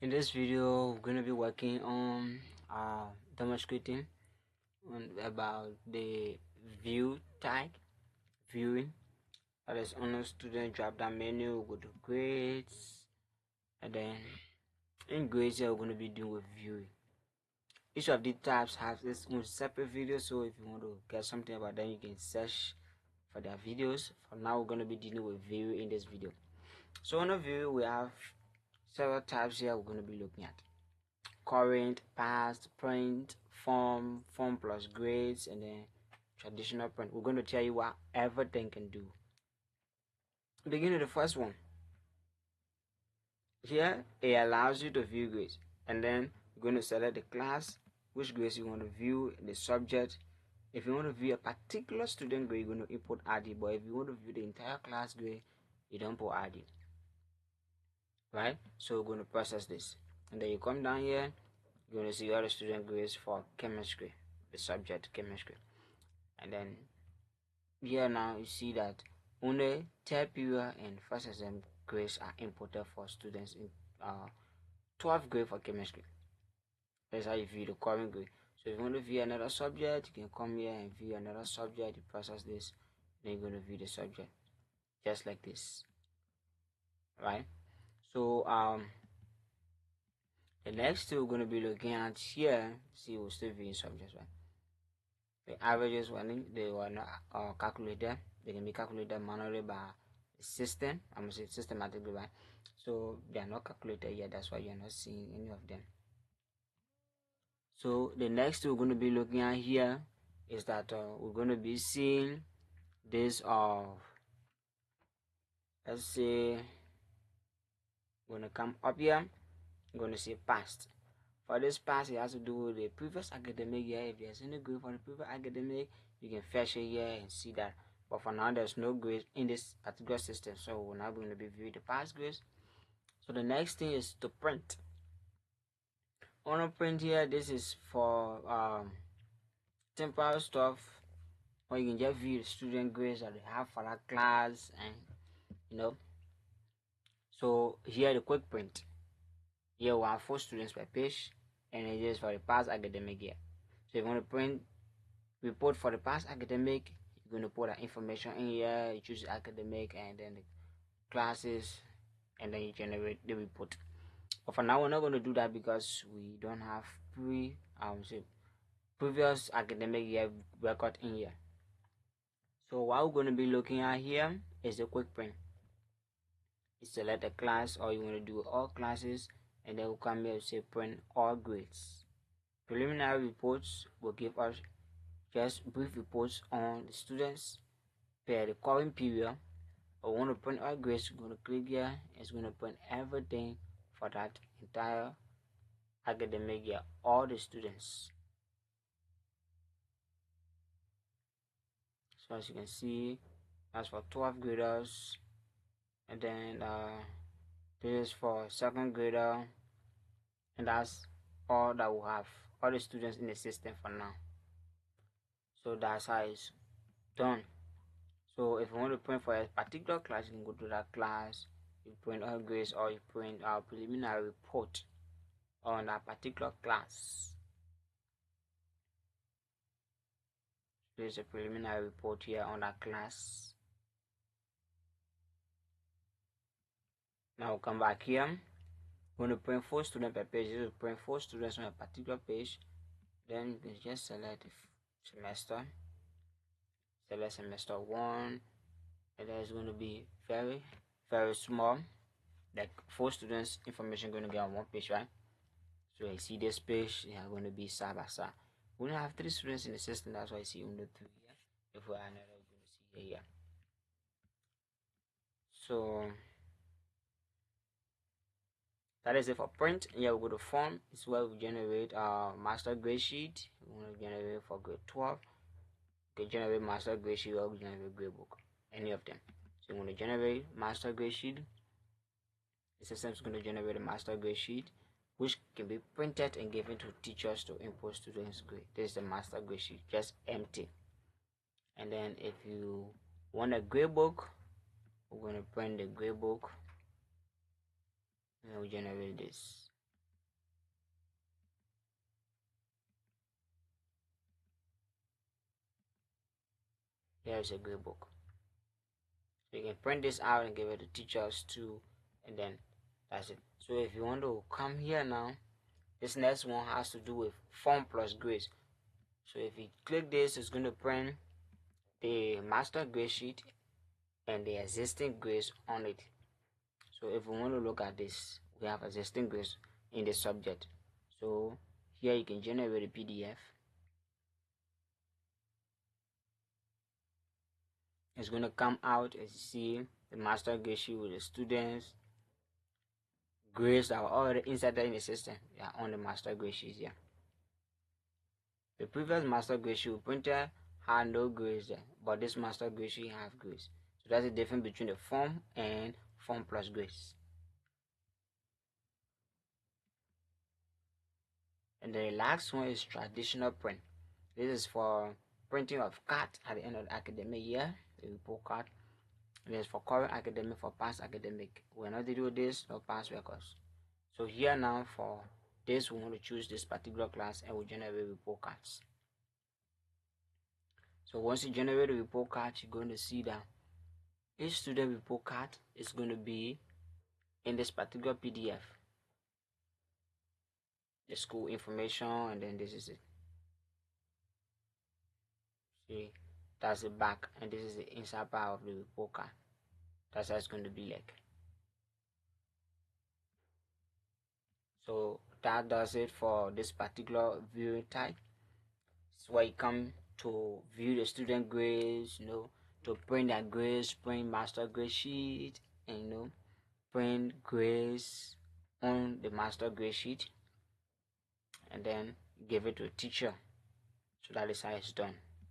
In this video, we're going to be working on demonstrating about the view tag, viewing. That is on a student drop down menu, go to grades, and then in grades here we're going to be doing with viewing. Each of these tabs has its own separate video, so if you want to get something about them, you can search for their videos. For now, we're going to be dealing with view in this video. So on the view, we have several tabs here we're going to be looking at: current, past, print, form plus grades, and then traditional print. We're going to tell you what everything can do. Begin with the first one. Here it allows you to view grades, and then you're going to select the class, which grades you want to view, the subject. If you want to view a particular student grade, you're going to import ID, but if you want to view the entire class grade, you don't put ID. Right? So we're going to process this, and then you come down here, you're going to see all the student grades for chemistry, the subject chemistry. And then here now you see that only third period and first exam grades are imported for students in 12th grade for chemistry. That's how you view the current grade. So if you want to view another subject, you can come here and view another subject. You process this, then you're going to view the subject just like this, right? So the next thing we're going to be looking at here, see, we're still viewing subjects, right? The averages they were not calculated. They can be calculated manually by the system. I'm going to say systematically, right? So they are not calculated yet. That's why you're not seeing any of them. So the next we're going to be looking at here is that we're going to be seeing this of, let's say, we're going to come up here. I'm going to say past. For this past, it has to do with the previous academic year. If there's any grade for the previous academic, you can fetch it here and see that. But for now, there's no grade in this particular system, so we're not going to be viewing the past grades. So the next thing is to print. On a print here, this is for temporary stuff, or you can just view the student grades that they have for that class, and you know. So here the quick print. Here we have 4 students per page, and it is for the past academic year. So if you want to print report for the past academic, you're going to put that information in here. You choose academic and then the classes, and then you generate the report. But for now, we're not going to do that because we don't have previous academic year record in here. So what we're going to be looking at here is the quick print. You select a class, or you want to do all classes, and then we'll come here and say print all grades. Preliminary reports will give us just brief reports on the students per the current period. I want to print all grades. We're going to click here. It's going to print everything for that entire academic year, all the students. So as you can see, that's for 12th graders, and then this is for 2nd grader, and that's all that we have, all the students in the system for now. So that's how it's done. So if you want to print for a particular class, you can go to that class, you print all grades, or you print our preliminary report on that particular class. There's a preliminary report here on that class. Now we'll come back here. We're going to print 4 students per page. You print 4 students on a particular page. Then you can just select semester. Select semester 1, and then it's going to be very, very small. Like 4 students information going to get on one page, right? So I see this page, they are going to be side by side. We only have 3 students in the system, that's why I see only 3 here. If we are another, we're going to see here. So that is it for print. Here we go to form. It's where we generate master grade sheet. We want to generate for grade 12. You can generate master grade sheet or generate grade book, any of them. So you want to generate master grade sheet. The system is going to generate a master grade sheet, which can be printed and given to teachers to input students' grade. This is the master grade sheet, just empty. And then if you want a grade book, we're going to print the grade book, and we generate this. Here is a grade book. So you can print this out and give it to teachers too, and then that's it. So if you want to come here now, this next one has to do with form plus grades. So if you click this, it's going to print the master grade sheet and the existing grades on it. So if we want to look at this, we have existing grades in the subject. So here you can generate a PDF. It's going to come out as you see the master grade sheet with the students grades that are already inserted in the system. Yeah, on the master grade sheet here. The previous master grade sheet we printed had no grades there, but this master grade sheet have grades. So that's the difference between the form and form plus grades. And the last one is traditional print. This is for printing of card at the end of the academic year, the report card. And it's for current academic, for past academic. We're not to do this or past records. So here now for this, we want to choose this particular class and we generate report cards. So once you generate a report card, you're going to see that each student report card is going to be in this particular PDF. The school information, and then this is it. See, that's the back, and this is the inside part of the report card. That's how it's going to be like. So that does it for this particular viewing type. It's where you come to view the student grades, to print their grades, print master grade sheet, and print grades on the master grade sheet, and then give it to a teacher. So that is how it's done.